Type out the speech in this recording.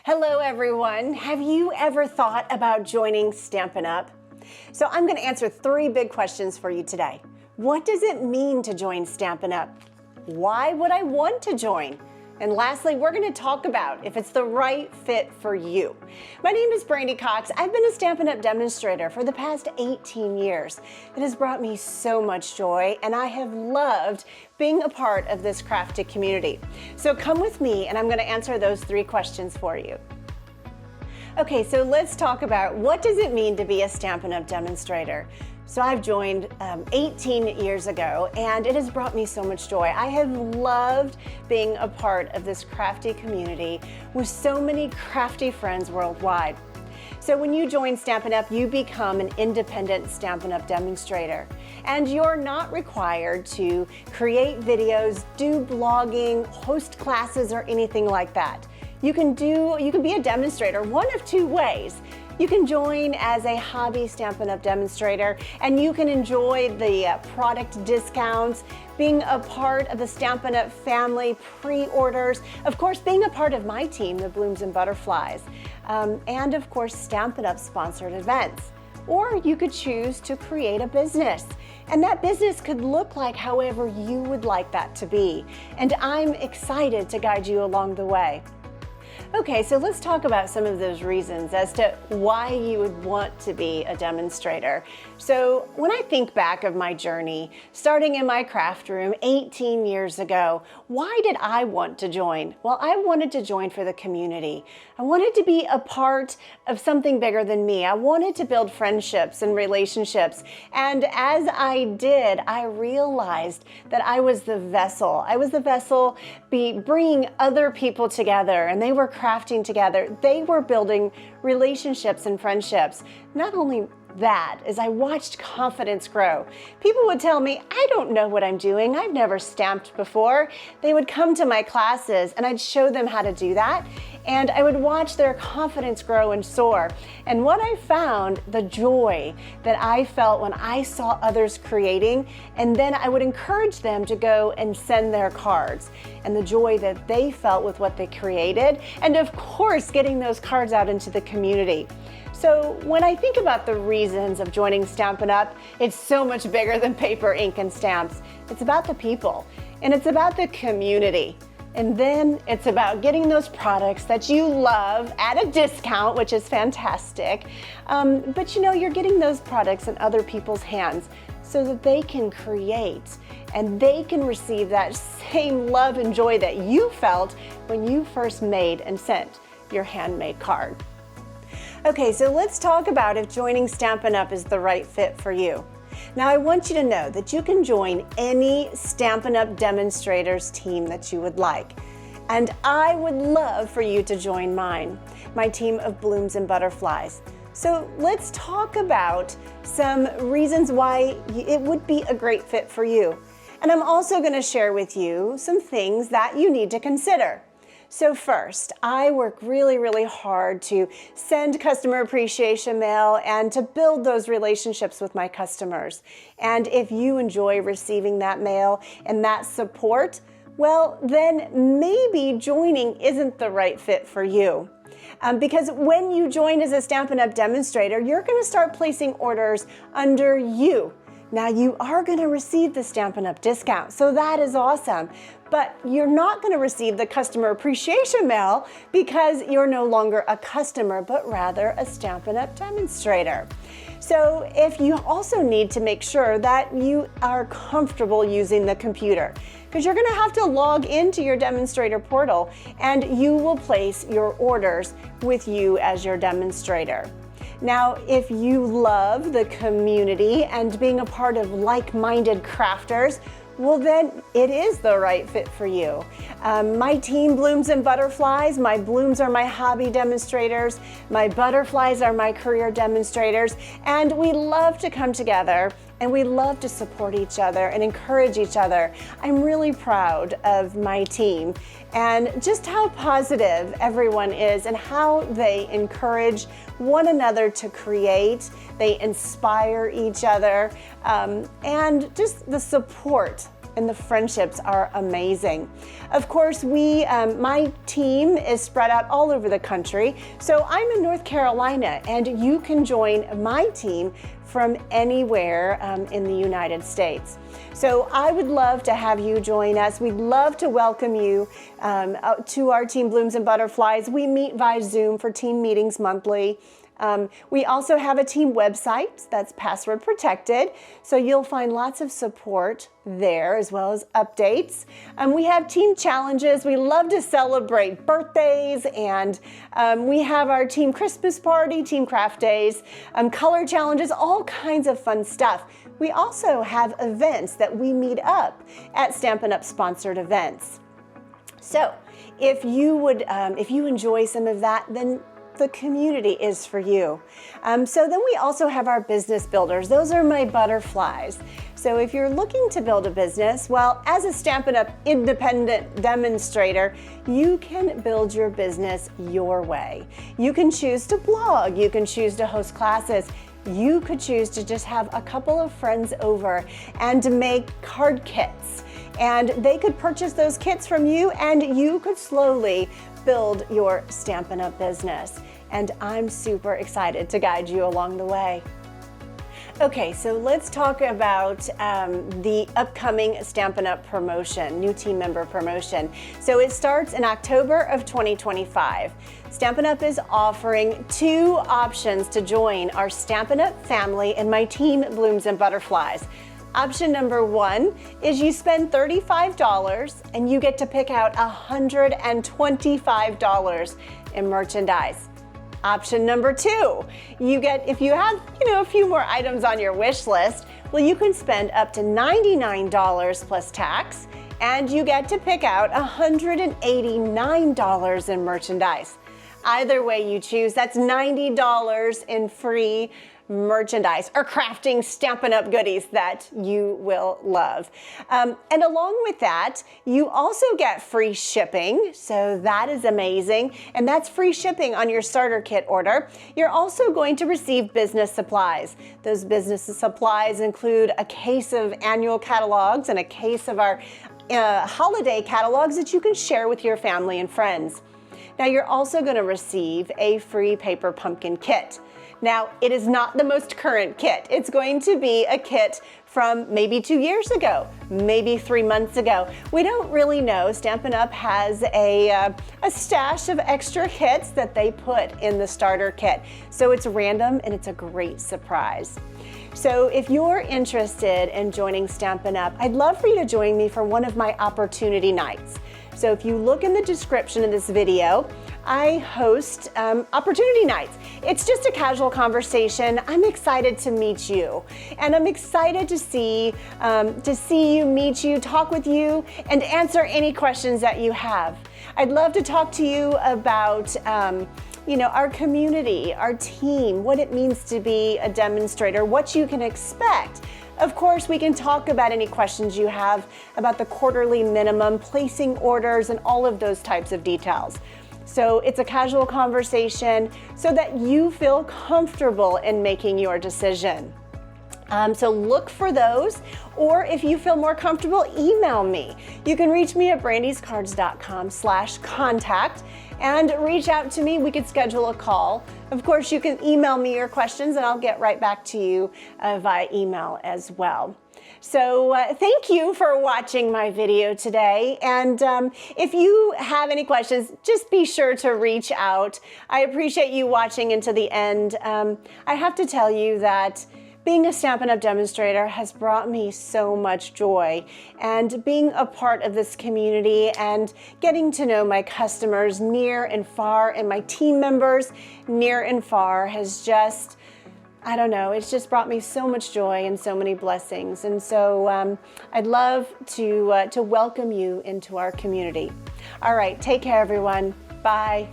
Hello everyone. Have you ever thought about joining Stampin' Up? So I'm going to answer 3 big questions for you today. What does it mean to join Stampin' Up? Why would I want to join? And lastly, we're going to talk about if it's the right fit for you. My name is BrandysCards. I've been a Stampin' Up demonstrator for the past 18 years. It has brought me so much joy, and I have loved being a part of this crafty community. So come with me, and I'm going to answer those 3 questions for you. Okay, so let's talk about what does it mean to be a Stampin' Up demonstrator. So I've joined 18 years ago, and it has brought me so much joy. I have loved being a part of this crafty community with so many crafty friends worldwide. So when you join Stampin' Up, you become an independent Stampin' Up demonstrator. And you're not required to create videos, do blogging, host classes, or anything like that. You can be a demonstrator one of 2 ways. You can join as a hobby Stampin' Up demonstrator, and you can enjoy the product discounts, being a part of the Stampin' Up family, pre-orders, of course being a part of my team, the Blooms and Butterflies, and of course Stampin' Up sponsored events. Or you could choose to create a business, and that business could look like however you would like that to be. And I'm excited to guide you along the way. Okay, so let's talk about some of those reasons as to why you would want to be a demonstrator. So when I think back of my journey, starting in my craft room 18 years ago, why did I want to join? Well, I wanted to join for the community. I wanted to be a part of something bigger than me. I wanted to build friendships and relationships. And as I did, I realized that I was the vessel. I was the vessel bringing other people together, and they were crafting together. They were building relationships and friendships. Not only that, as I watched confidence grow, people would tell me, I don't know what I'm doing. I've never stamped before. They would come to my classes and I'd show them how to do that. And I would watch their confidence grow and soar. And what I found, the joy that I felt when I saw others creating, and then I would encourage them to go and send their cards, and the joy that they felt with what they created, and of course, getting those cards out into the community. So when I think about the reasons of joining Stampin' Up, it's so much bigger than paper, ink, and stamps. It's about the people, and it's about the community. And then it's about getting those products that you love at a discount, which is fantastic. But you know, you're getting those products in other people's hands so that they can create and they can receive that same love and joy that you felt when you first made and sent your handmade card. Okay, so let's talk about if joining Stampin' Up is the right fit for you. Now, I want you to know that you can join any Stampin' Up demonstrators team that you would like. And I would love for you to join mine, my team of Blooms and Butterflies. So let's talk about some reasons why it would be a great fit for you. And I'm also going to share with you some things that you need to consider. So first, I work really, really hard to send customer appreciation mail and to build those relationships with my customers. And if you enjoy receiving that mail and that support, well, then maybe joining isn't the right fit for you. Because when you join as a Stampin' Up demonstrator, you're going to start placing orders under you. Now, you are going to receive the Stampin' Up discount, so that is awesome. But you're not going to receive the customer appreciation mail because you're no longer a customer, but rather a Stampin' Up demonstrator. So if you also need to make sure that you are comfortable using the computer, because you're going to have to log into your demonstrator portal and you will place your orders with you as your demonstrator. Now, if you love the community and being a part of like-minded crafters, well then it is the right fit for you. My team, Blooms and Butterflies, my blooms are my hobby demonstrators, my butterflies are my career demonstrators, and we love to come together and we love to support each other and encourage each other. I'm really proud of my team and just how positive everyone is and how they encourage one another to create. They inspire each other, and just the support and the friendships are amazing. Of course, my team is spread out all over the country. So I'm in North Carolina, and you can join my team from anywhere in the United States. So I would love to have you join us. We'd love to welcome you to our Team Blooms and Butterflies. We meet via Zoom for team meetings monthly. We also have a team website that's password protected, so you'll find lots of support there as well as updates. We have team challenges. We love to celebrate birthdays, and we have our team Christmas party, team craft days, color challenges, all kinds of fun stuff. We also have events that we meet up at Stampin' Up sponsored events. So if you enjoy some of that, then the community is for you. So then we also have our business builders. Those are my butterflies. So if you're looking to build a business, well, as a Stampin' Up independent demonstrator, you can build your business your way. You can choose to blog, you can choose to host classes, you could choose to just have a couple of friends over and to make card kits. And they could purchase those kits from you, and you could slowly build your Stampin' Up business. And I'm super excited to guide you along the way. Okay, so let's talk about the upcoming Stampin' Up promotion, new team member promotion. So it starts in October of 2025. Stampin' Up is offering 2 options to join our Stampin' Up family and my team Blooms and Butterflies. Option number 1 is you spend $35 and you get to pick out $125 in merchandise. Option number 2, you get, if you have, a few more items on your wish list, well, you can spend up to $99 plus tax, and you get to pick out $189 in merchandise. Either way you choose, that's $90 in free merchandise or crafting Stampin' Up goodies that you will love. And along with that, you also get free shipping, so that is amazing, and that's free shipping on your starter kit order. You're also going to receive business supplies. Those business supplies include a case of annual catalogs and a case of our holiday catalogs that you can share with your family and friends. Now, you're also going to receive a free paper pumpkin kit. Now, it is not the most current kit. It's going to be a kit from maybe 2 years ago, maybe 3 months ago. We don't really know. Stampin' Up has a stash of extra kits that they put in the starter kit. So it's random and it's a great surprise. So if you're interested in joining Stampin' Up, I'd love for you to join me for one of my opportunity nights. So if you look in the description of this video, I host opportunity nights. It's just a casual conversation. I'm excited to meet you, and I'm excited to see you, meet you, talk with you, and answer any questions that you have. I'd love to talk to you about our community, our team, what it means to be a demonstrator, what you can expect. Of course, we can talk about any questions you have about the quarterly minimum, placing orders, and all of those types of details. So it's a casual conversation so that you feel comfortable in making your decision. So look for those, or if you feel more comfortable, email me. You can reach me at brandyscards.com/contact and reach out to me. We could schedule a call. Of course, you can email me your questions and I'll get right back to you via email as well. So thank you for watching my video today. And if you have any questions, just be sure to reach out. I appreciate you watching until the end. I have to tell you that being a Stampin' Up demonstrator has brought me so much joy, and being a part of this community and getting to know my customers near and far and my team members near and far has just, I don't know, it's just brought me so much joy and so many blessings. And so I'd love to welcome you into our community. All right, take care everyone. Bye.